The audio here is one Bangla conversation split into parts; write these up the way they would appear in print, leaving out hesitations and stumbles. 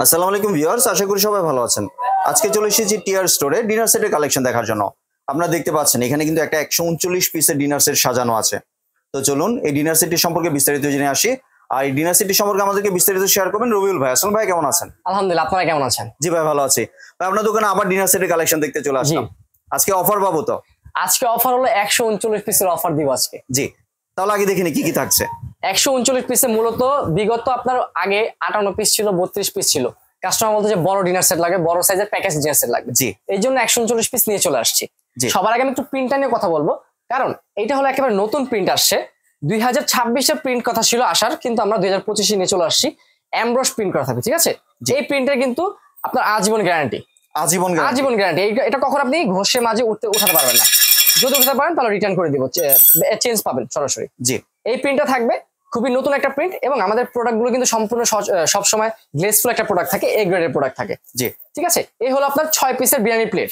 আসসালামু আলাইকুম ভিউয়ার্স, আশা করি সবাই ভালো আছেন। আজকে চলে এসেছি টিআর স্টোরে ডিনার সেটের কালেকশন দেখার জন্য। আপনারা দেখতে পাচ্ছেন এখানে কিন্তু একটা 139 পিসের ডিনার সেট সাজানো আছে। তো চলুন এই ডিনার সেটটি সম্পর্কে বিস্তারিত জেনে আসি। আর এই ডিনার সেটটি সম্পর্কে আমাদেরকে বিস্তারিত শেয়ার করবেন রবিউল ভাই। আসসালামু ভাই, কেমন আছেন? আলহামদুলিল্লাহ, আপনারা কেমন আছেন? জি ভাই, ভালো আছি ভাই। আপনার দোকানে আবার ডিনার সেটের কালেকশন দেখতে চলে আসলাম। আজকে অফার পাবো তো? আজকে অফার হলো 139 পিসের অফার দিব আজকে। জি, তাহলে আগে দেখিনি কি কি থাকছে। 139 পিসে মূলত বিগত আপনার আগে 58 পিস ছিল, 32 পিস ছিল। কাস্টমার বলতে যে বড় ডিনার সেট লাগে, বড় সাইজের প্যাকেজ ডিনার সেট লাগবে। জি, এই জন্য 139 পিস নিয়ে চলে আসছি। সবার আগে আমি একটু প্রিন্টটা নিয়ে কথা বলবো, কারণ এটা হলো একেবারে নতুন প্রিন্ট আসছে। 2026 এর প্রিন্ট কথা ছিল আসার, কিন্তু আমরা 2025 নিয়ে চলে আসছি। এমব্রস প্রিন্ট করা থাকবে, ঠিক আছে? এই প্রিন্টের কিন্তু আপনার আজীবন গ্যারান্টি। আজীবন গ্যারান্টি। এটা কখন আপনি ঘষে মাঝে উঠাতে পারবেন না। যদি উঠাতে পারেন তাহলে রিটার্ন করে দিব, চেঞ্জ পাবেন সরাসরি। জি, এই প্রিন্টটা থাকবে, খুবই নতুন একটা প্রিন্ট। এবং আমাদের প্রোডাক্টগুলো কিন্তু সম্পূর্ণ সবসময় গ্লেসফুল একটা প্রোডাক্ট থাকে, এ গ্রেডের প্রোডাক্ট থাকে। জি, ঠিক আছে। এই হলো আপনার 6 পিসের বিরিয়ানি প্লেট।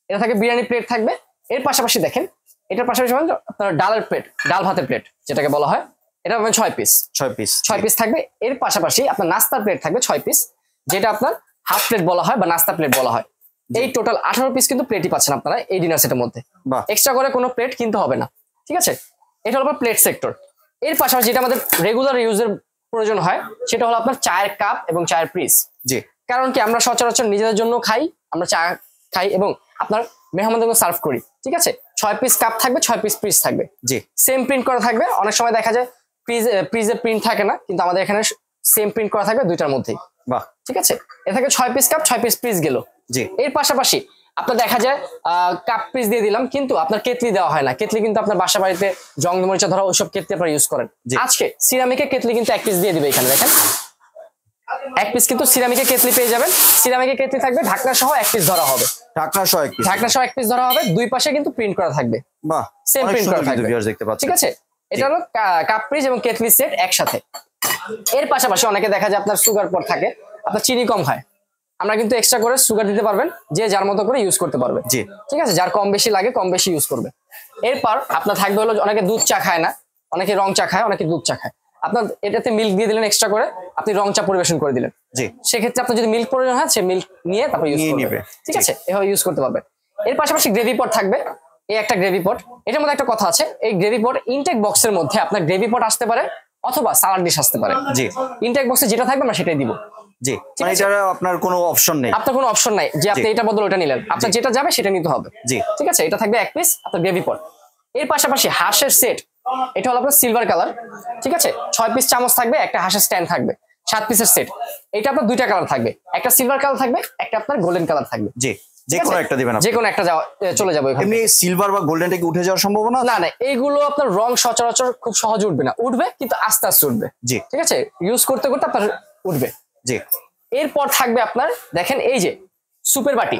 এটা থাকে বিরিয়ানি প্লেট থাকবে। এর পাশাপাশি দেখেন, এটার পাশাপাশি আপনার ডালের প্লেট, ডাল ভাতের প্লেট যেটাকে বলা হয়, এটা পাবেন 6 পিস থাকবে। এর পাশাপাশি আপনার নাস্তার প্লেট থাকবে 6 পিস, যেটা আপনার হাফ প্লেট বলা হয় বা নাস্তা প্লেট বলা হয়। এই টোটাল 18 পিস কিন্তু প্লেটই পাচ্ছেন আপনারা এই ডিনার সেটের মধ্যে। এক্সট্রা করে কোনো প্লেট কিনতে হবে না, ঠিক আছে? এটা হলো প্লেট সেক্টর। এর পাশাপাশি যেটা আমাদের রেগুলার ইউজের প্রয়োজন হয়, সেটা হলো আপনার চায়ের কাপ এবং চায়ের পিস। জি, কারণ কি আমরা সচরাচর নিজেদের জন্য খাই, আমরা চা খাই এবং আপনার মেহমানদেরকে সার্ভ করি, ঠিক আছে? 6 পিস কাপ থাকবে, 6 পিস পিস থাকবে। জি, সেম প্রিন্ট করা থাকবে। অনেক সময় দেখা যায় প্রিজে প্রিন্ট থাকে না, কিন্তু আমাদের এখানে সেম প্রিন্ট করা থাকবে দুইটার মধ্যেই। বাহ, ঠিক আছে। এ থাকে 6 পিস কাপ, 6 পিস পিস গেল। জি, এর পাশাপাশি আপনার দেখা যায় কাপ পিস দিয়ে দিলাম, কিন্তু আপনার কেতলি দেওয়া হয় না। কেতলি কিন্তু আপনার বাসা বাড়িতে জং মরিচা ধরা ওইসব কেতলি আপনারা ইউজ করেন। আজকে সিরামিকের কেতলি কিন্তু 1 পিস দিয়ে দিবে। এখানে দেখেন 1 পিস কিন্তু সিরামিকের কেতলি পেয়ে যাবেন। সিরামিকের কেতলি থাকবে, ঢাকনা সহ 1 পিস ধরা হবে। ঢাকনা সহ 1 পিস ধরা হবে। দুই পাশে কিন্তু প্রিন্ট করা থাকবে। বাহ, সেম প্রিন্ট করা থাকবে, ঠিক আছে? এটা হলো কাপ পিস এবং কেতলি সেট একসাথে। এর পাশাপাশি অনেকে দেখা যায় আপনার সুগার পট থাকে, আপনার চিনি কম খায়, আমরা কিন্তু এক্সট্রা করে সুগার দিতে পারবেন, যে যার মতো করে ইউজ করতে পারবে। জি, ঠিক আছে। যার কম বেশি লাগে কম বেশি ইউজ করবে। এরপর আপনার থাকবে হলো, অনেকে দুধ চা খায় না, অনেকে রং চা খায়, অনেকে দুধ চা খায়। আপনার এটাতে মিল্ক দিয়ে দিলেন এক্সট্রা করে, আপনি রং চা পরিবেশন করে দিলেন। জি, সেক্ষেত্রে আপনার যদি মিল্ক প্রয়োজন হয়, সে মিল্ক নিয়ে তারপর ইউজ করবে, ঠিক আছে? এভাবে ইউজ করতে পারবেন। এর পাশাপাশি গ্রেভি পট থাকবে। এই একটা গ্রেভি পট। এটার মধ্যে একটা কথা আছে, এই গ্রেভি পট ইনটেক বক্সের মধ্যে আপনার গ্রেভি পট আসতে পারে অথবা সালাড ডিশ আসতে পারে। জি, ইনটেক বক্সে যেটা থাকবে আমরা সেটাই দিব। জি, মানে এটা আপনার কোনো অপশন নেই। আপনার কোনো অপশন নাই যে আপনি এটা বদল ওটা নিলেন, আপনার যেটা যাবে সেটা নিতে হবে। জি, ঠিক আছে। এটা থাকবে 1 পিস আপনার গ্রেভি পট। এর পাশাপাশি হাঁসের সেট, এটা হলো আপনার সিলভার কালার, ঠিক আছে? 6 পিস চামচ থাকবে, একটা হাঁসের স্ট্যান্ড থাকবে, 7 পিসের সেট। এটা আপনার দুইটা কালার থাকবে, একটা সিলভার কালার থাকবে, একটা আপনার গোল্ডেন কালার থাকবে। জি, যে কোনো একটা দিবেন, যে কোনো একটা চলে যাবে। এমনি সিলভার বা গোল্ডেনটা কি উঠে যাওয়ার সম্ভাবনা? না না, এইগুলো আপনার রং সচরাচর খুব সহজে উঠবে না, উঠবে কিন্তু আস্তে আস্তে উঠবে। জি, ঠিক আছে। ইউজ করতে করতে আপনার উঠবে। জি, এরপর থাকবে আপনার দেখেন এই যে সুপের বাটি।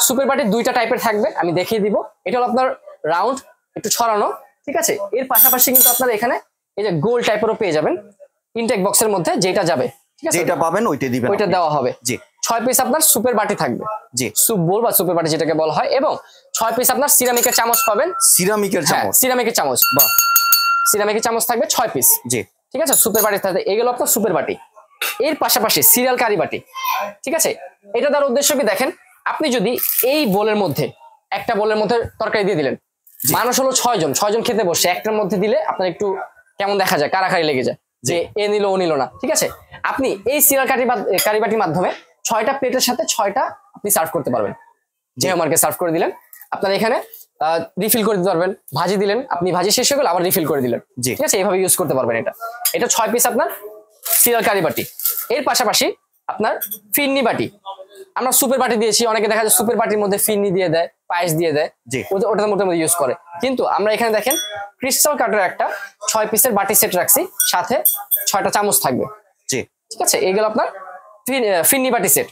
সুপের বাটি দুইটা টাইপের থাকবে, আমি দেখিয়ে দিব। এটা হলো আপনার রাউন্ড, একটু ছড়ানো, ঠিক আছে? এর পাশাপাশি কিন্তু আপনার এখানে এই যে গোল টাইপেরও পেয়ে যাবেন ইনটেক বক্সের মধ্যে, যেটা যাবে, ঠিক আছে? যেটা পাবেন ওইটাই দিবেন, ওইটা দেওয়া হবে। জি, 6 পিস আপনার সুপের বাটি থাকবে। জি, সুপ বোল বা সুপের বাটি যেটাকে বলা হয়। এবং 6 পিস আপনার সিরামিকের চামচ পাবেন। সিরামিকের চামচ, সিরামিকের চামচ, বাহ, সিরামিকের চামচ থাকবে 6 পিস। জি, ঠিক আছে। সুপের বাটি থাকবে, এগুলো আপনার সুপের বাটি। এর পাশাপাশি সিরিয়াল কারি বাটি, ঠিক আছে? এটা তার উদ্দেশ্য কি দেখেন, আপনি যদি এই বোলের মধ্যে একটা বোলের মধ্যে তরকারি দিয়ে দিলেন, মানুষ হলো 6 জন খেতে বসে, একটার মধ্যে দিলে আপনার একটু কেমন দেখা যায়, কারাকারি লেগে যায় যে এ নিল ও নিল না, ঠিক আছে? আপনি এই সিরিয়াল কারি বাটির মাধ্যমে 6টা প্লেটের সাথে 6টা আপনি সার্ভ করতে পারবেন। যে আমাকে সার্ভ করে দিলেন, আপনার এখানে রিফিল করে দিতে পারবেন। ভাজি দিলেন, আপনি ভাজি শেষ হয়ে গেল আবার রিফিল করে দিলেন, ঠিক আছে? এইভাবে ইউজ করতে পারবেন। এটা 6 পিস আপনার সিরিয়াল কারি বাটি। এর পাশাপাশি আপনার ফিরনি বাটি, আমরা সুপের বাটি দিয়েছি, অনেকে দেখা যায় সুপের বাটির মধ্যে ফিরনি দিয়ে দেয়, পায়েস দিয়ে দেয়, ওটার মধ্যে ইউজ করে। কিন্তু আমরা এখানে দেখেন ক্রিস্টাল কাটের একটা 6 পিসের বাটি সেট রাখছি, সাথে 6টা চামচ থাকবে। জি, ঠিক আছে। এইগুলো আপনার ফিরনি বাটি সেট।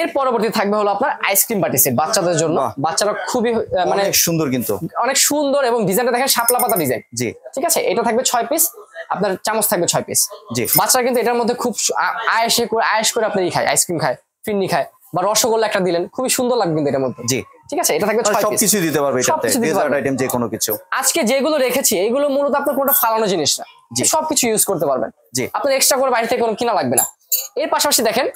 এর পরবর্তী থাকবে হলো আপনার আইসক্রিম বাটি সেট, বাচ্চাদের জন্য। বাচ্চারা খুবই মানে সুন্দর, কিন্তু অনেক সুন্দর, এবং ডিজাইনটা দেখেন শাপলা পাতা ডিজাইন। জি, ঠিক আছে। এটা থাকবে 6 পিস, আপনার চামচ থাকবে 6 পিস। জি, বাচ্চারা কিন্তু এটার মধ্যে খুব আয়েশ করে আপনার খায়, আইসক্রিম খায়, ফিরনি খায়, বা রসগোল্লা একটা দিলেন, খুবই সুন্দর লাগবে কিন্তু এটার মধ্যে। জি, ঠিক আছে। এটা থাকবে 6 পিস, সবকিছু দিতে পারবে এটাতে, ডেজার্ট আইটেম যে কোনো কিছু। আজকে যেগুলো রেখেছি এগুলো মূলত আপনার কোনটা ফালানো জিনিস না, সবকিছু ইউজ করতে পারবেন। জি, আপনার এক্সট্রা করে বাইরে থেকে কোনো কিনা লাগবে না। এর পাশাপাশি দেখেন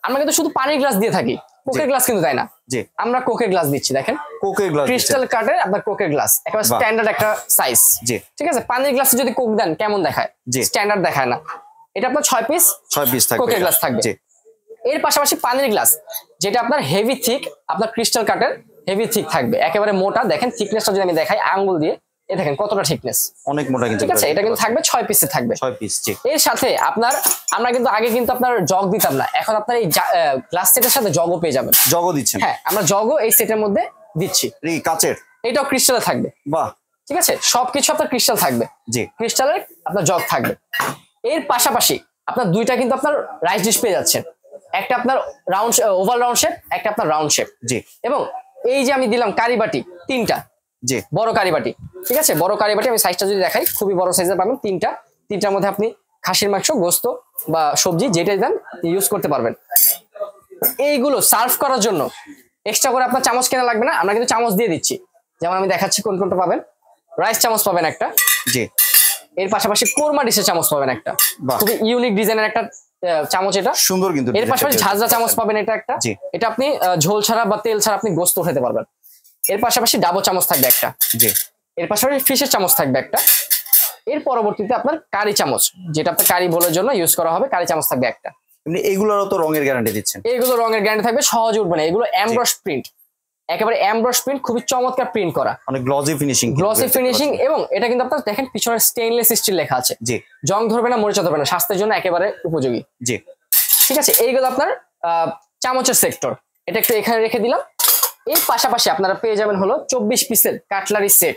আমরা কিন্তু শুধু পানির গ্লাস দিয়ে থাকি, কোকের গ্লাস কিন্তু দেয় না। জি, আমরা কোকের গ্লাস দিচ্ছি। দেখেন কোকের গ্লাস, ক্রিস্টাল কাটের আপনার কোকের গ্লাস, একেবারে স্ট্যান্ডার্ড একটা সাইজ। জি, ঠিক আছে। পানির গ্লাসে যদি কোক দেন কেমন দেখায়, স্ট্যান্ডার্ড দেখায় না। এটা আপনার 6 পিস থাকবে, কোকের গ্লাস থাকবে। এর পাশাপাশি পানির গ্লাস যেটা আপনার হেভি থিক, আপনার ক্রিস্টাল কাটের হেভি থিক থাকবে, একেবারে মোটা। দেখেন থিকনেসটা যদি আমি দেখাই আঙ্গুল দিয়ে, এই দেখেন কতটা থিকনেস, অনেক মোটা কিন্তু। ঠিক আছে। এটা কিন্তু থাকবে 6 পিসে থাকবে, 6 পিস। জি। এর সাথে আপনার আমরা কিন্তু আগে কিন্তু আপনার জগ দিতাম না, এখন আপনার এই গ্লাস সেটের সাথে জগও পেয়ে যাবেন। জগও দিচ্ছেন? হ্যাঁ, আমরা জগও এই সেটের মধ্যে দিচ্ছি। কাচের? এটাও ক্রিস্টালে থাকবে। বাহ, ঠিক আছে। সবকিছু আপনার ক্রিস্টাল থাকবে। জি, ক্রিস্টালের আপনার জগ থাকবে। এর পাশাপাশি আপনার দুইটা কিন্তু আপনার রাইস ডিশ পেয়ে যাচ্ছেন, একটা আপনার রাউন্ড ওভাল রাউন্ড শেপ, একটা আপনার রাউন্ড শেপ। জি। এবং এই যে আমি দিলাম কারিবাটি 3টা, জি, বড় কারিবাটি। ঠিক আছে, বড় কারিবাটি আমি সাইজটা যদি দেখাই খুবই বড় সাইজের পাবেন। 3টার মধ্যে আপনি খাসির মাংস, গোস্ত বা সবজি যেটাই দেন ইউজ করতে পারবেন। এইগুলো সার্ভ করার জন্য এক্সট্রা করে আপনার চামচ কেনা লাগবে না, আমরা কিন্তু চামচ দিয়ে দিচ্ছি। যেমন আমি দেখাচ্ছি কোন কোনটা পাবেন। রাইস চামচ পাবেন একটা। জি। এর পাশাপাশি কোরমা ডিশের চামচ পাবেন একটা, খুবই ইউনিক ডিজাইনের একটা চামচ, এটা সুন্দর কিন্তু। এর পাশাপাশি ঝাঁঝরা চামচ পাবেন এটা একটা, এটা আপনি ঝোল ছাড়া বা তেল ছাড়া আপনি গোস্ত খেতে পারবেন। এর পাশাপাশি ডাবো চামচ থাকবে একটা। জি। এর পাশাপাশি ফিশের চামচ থাকবে একটা। এর পরবর্তীতে আপনার কারি চামচ, যেটা আপনার কারি বোলের জন্য ইউজ করা হবে, কারি চামচ থাকবে একটা। এগুলোরও তো রঙের গ্যারান্টি দিচ্ছেন? এগুলো রঙের গ্যারান্টি থাকবে, সহজে উঠবে না। এগুলো এমব্রশ প্রিন্ট, একেবারে এমব্রশ প্রিন্ট, খুবই চমৎকার প্রিন্ট করা, অনেক গ্লসি ফিনিশিং। এবং এটা কিন্তু আপনার দেখেন পিছনে স্টেইনলেস স্টিল লেখা আছে। জি। জং ধরবে না, মরিচা ধরবে না, স্বাস্থ্যের জন্য একেবারে উপযোগী। জি, ঠিক আছে। এইগুলো আপনার চামচের সেক্টর, এটা একটু এখানে রেখে দিলাম। এর পাশাপাশি আপনারা পেয়ে যাবেন হলো 24 পিসের কাটলারি সেট।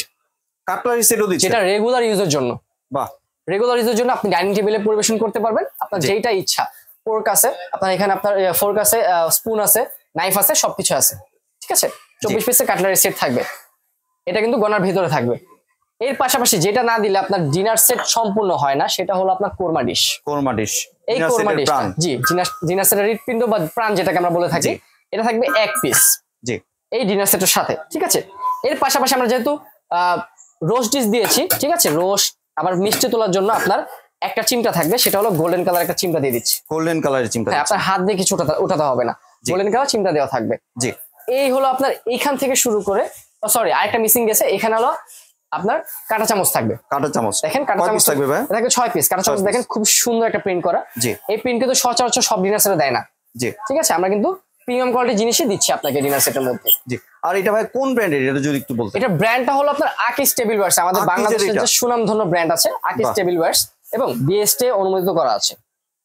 কাটলারি সেটও দিচ্ছেন? যেটা রেগুলার ইউজের জন্য। বাহ, রেগুলার ইউজের জন্য আপনি ডাইনিং টেবিলে পরিবেশন করতে পারবেন, আপনার যেটা ইচ্ছা। ফোর্ক আছে আপনার এখানে, আপনার ফোর্ক আছে, স্পুন আছে, নাইফ আছে, সবকিছু আছে। ঠিক আছে। 24 পিসের কাটলারি সেট থাকবে, এটা কিন্তু গনার ভিতরে থাকবে। এর পাশাপাশি যেটা না দিলে আপনার ডিনার সেট সম্পূর্ণ হয় না, সেটা হলো আপনার কোরমা ডিশ। কোরমা ডিশ, এই কোরমা ডিশ, জি, ডিনার সেটের হৃৎপিণ্ড বা প্রাণ যেটাকে আমরা বলে থাকি, এটা থাকবে 1 পিস। জি, এই ডিনার সেটের সাথে। ঠিক আছে। এর পাশাপাশি আমরা যেহেতু রোস্ট ডিশ দিয়েছি, ঠিক আছে, রোস্ট আবার মিষ্টি তোলার জন্য আপনার একটা চিমটা থাকবে, সেটা হলো গোল্ডেন কালার একটা চিমটা দিয়ে দিচ্ছি। গোল্ডেন কালারের চিমটা? হ্যাঁ, আপনার হাত দিয়ে কিছু উঠাতে হবে না, গোল্ডেন কালার চিমটা দেওয়া থাকবে। জি। এই হলো আপনার এইখান থেকে শুরু করে, সরি আরেকটা মিসিং গেছে, এখানে হলো আপনার কাঁটা চামচ থাকবে। কাঁটা চামচ দেখেন, কাঁটা চামচ থাকবে ভাই, থাকবে 6 পিস কাঁটা চামচ। দেখেন খুব সুন্দর একটা প্রিন্ট করা। জি। এই প্রিন্ট কিন্তু সচরাচর সব ডিনার সেটে দেয় না। জি, ঠিক আছে। আমরা কিন্তু প্রিমিয়াম কোয়ালিটি জিনিসই দিচ্ছি আপনাকে ডিনার সেটের মধ্যে। জি। আর এটা ভাই কোন ব্র্যান্ডের, এটা যদি একটু বলতেন? এটা ব্র্যান্ডটা হলো আপনার আকিস টেবিল ওয়্যারস, আমাদের বাংলাদেশের যে সুনামধন্য ব্র্যান্ড আছে আকিস টেবিল ওয়্যারস, এবং বিএসটি অনুমোদিত করা আছে।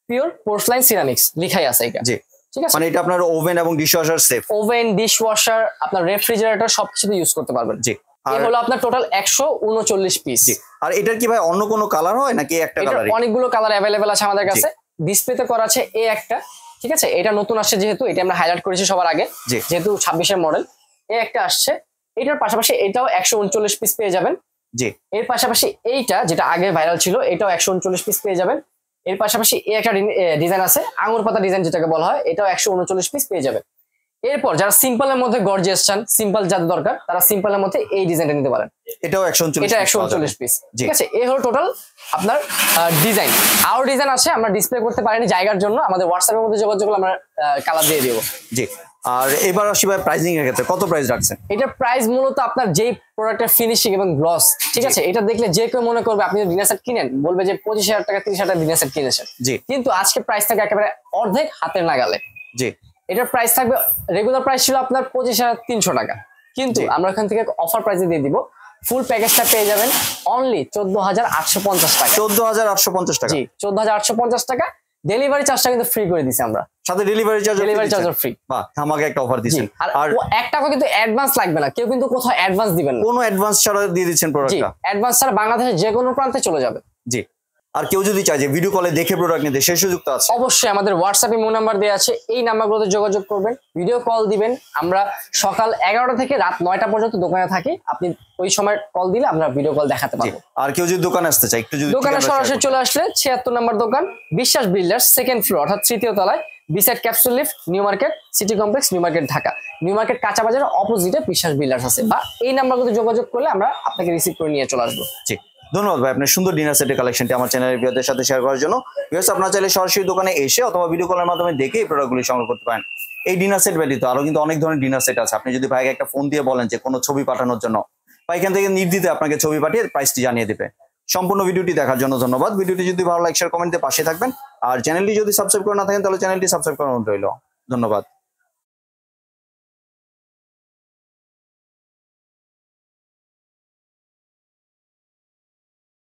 পিওর পোর্সলাইন সিরামিক্স লেখাই আছে এটা। জি, ঠিক আছে। মানে এটা আপনার ওভেন এবং ডিশওয়াশার সেফ, ওভেন, ডিশওয়াশার, আপনার রেফ্রিজারেটর সবকিছুতে ইউজ করতে পারবেন। জি। এই হলো আপনার টোটাল 139 পিস। জি। আর এটার কি ভাই অন্য কোনো কালার হয় নাকি একটা কালারই? অনেকগুলো কালার अवेलेबल আছে আমাদের কাছে। ডিসপ্লেতে করা আছে এই একটা, ঠিক আছে। এটা নতুন আসছে, যেহেতু এটা আমরা হাইলাইট করেছি সবার আগে, যেহেতু 26 এর মডেল। এই একটা আসছে, এটার পাশাপাশি এটাও 139 পিস পেয়ে যাবেন। জি। এর পাশাপাশি এইটা যেটা আগে ভাইরাল ছিল, এটাও 139 পিস পেয়ে যাবেন। এর পাশাপাশি এই একটা ডিজাইন আছে, আঙুর পাতা ডিজাইন যেটাকে বলা হয়, এটাও 139 পিস পেয়ে যাবেন। এরপর যারা সিম্পলের মধ্যে গর্জিয়াস চান, সিম্পল যাদের দরকার, তারা সিম্পলের মধ্যে এই ডিজাইনটা নিতে পারেন। এটাও 139 পিস। ঠিক আছে। এই হলো টোটাল আপনার ডিজাইন। আরো ডিজাইন আছে, আমরা ডিসপ্লে করতে পারিনি জায়গার জন্য, আমাদের হোয়াটসঅ্যাপের মধ্যে যোগাযোগ করলে আমরা কালার দিয়ে দেবো। জি। আর এবার আসি ভাই প্রাইসিং এর ক্ষেত্রে কত প্রাইস রাখছেন? এটার প্রাইস মূলত আপনার যেই প্রোডাক্টের ফিনিশিং এবং গ্লস, ঠিক আছে, এটা দেখলে যে কেউ মনে করবে আপনি ডিনার সেট কিনেন, বলবে যে 25,000 টাকা 30,000 টাকা ডিনার সেট কিনেছেন। জি। কিন্তু আজকে প্রাইস থাকে একেবারে অর্ধেক হাতের নাগালে। জি। এটার প্রাইস থাকবে, রেগুলার প্রাইস ছিল আপনার 25,300 টাকা, কিন্তু আমরা এখান থেকে অফার প্রাইসে দিয়ে দিব। ফুল প্যাকেজটা পেয়ে যাবেন অনলি 14,850 টাকা। 14,850 টাকা? জি, 14,850 টাকা। ডেলিভারি চার্জটা কিন্তু ফ্রি করে দিছি আমরা, সাথে ডেলিভারি চার্জ ফ্রি। বাহ, আমাকে একটা অফার দিয়েছেন। আর 1 টাকা কিন্তু অ্যাডভান্স লাগবে না, কেউ কিন্তু কোথাও অ্যাডভান্স দিবেন না, কোনো অ্যাডভান্স ছাড়া দিয়ে দিচ্ছেন প্রোডাক্টটা। অ্যাডভান্স ছাড়া বাংলাদেশের যে কোনো প্রান্তে চলে যাবে। জি। আর কেউ যদি চায় যে ভিডিও কলে দেখে প্রোডাক্ট নিতে, সেই সুযোগ তো আছে? অবশ্যই, আমাদের হোয়াটসঅ্যাপে মোবাইল নাম্বার দেওয়া আছে, এই নাম্বারগুলোতে যোগাযোগ করবেন, ভিডিও কল দিবেন। আমরা সকাল 11টা থেকে রাত 9টা পর্যন্ত দোকানে থাকি, আপনি ওই সময় কল দিলে আমরা ভিডিও কল দেখাতে পারবো। আর কেউ যদি দোকানে আসতে চায়, একটু যদি দোকানে সরাসরি চলে আসলে 76 নম্বর দোকান, বিশ্বাস বিল্ডার্স, 2nd ফ্লোর, অর্থাৎ 3য় তলায়, beside capsule lift, new market, city complex, new market, Dhaka. New market কাঁচা বাজারের অপোজিটে বিশ্বাস বিল্ডার্স আছে, বা এই নাম্বারগুলোতে যোগাযোগ করলে আমরা আপনাকে রিসিভ করে নিয়ে চলে আসবো। জি। ধন্যবাদ ভাই আপনার সুন্দর ডিনার সেটের কালেকশনটি আমার চ্যানেলের ভিউয়ারদের সাথে শেয়ার করার জন্য। ভিউয়ার্স আপনারা চাইলে সরাসরি দোকানে এসে অথবা ভিডিও কলের মাধ্যমে দেখে এই প্রোডাক্টগুলি সংগ্রহ করতে পারেন। এই ডিনার সেট ব্যতীত আরো কিন্তু অনেক ধরনের ডিনার সেট আছে। আপনি যদি ভাইকে একটা ফোন দিয়ে বলেন যে কোনো ছবি পাঠানোর জন্য, বা এখান থেকে নির্দ্বিধায় আপনাকে ছবি পাঠিয়ে প্রাইসটি জানিয়ে দেবে। সম্পূর্ণ ভিডিওটি দেখার জন্য ধন্যবাদ। ভিডিওটি যদি ভালো লাগে শেয়ার কমেন্টে পাশে থাকবেন, আর চ্যানেলটি যদি সাবস্ক্রাইব করে না থাকেন তাহলে চ্যানেলটি সাবস্ক্রাইব করানো রইল। ধন্যবাদ।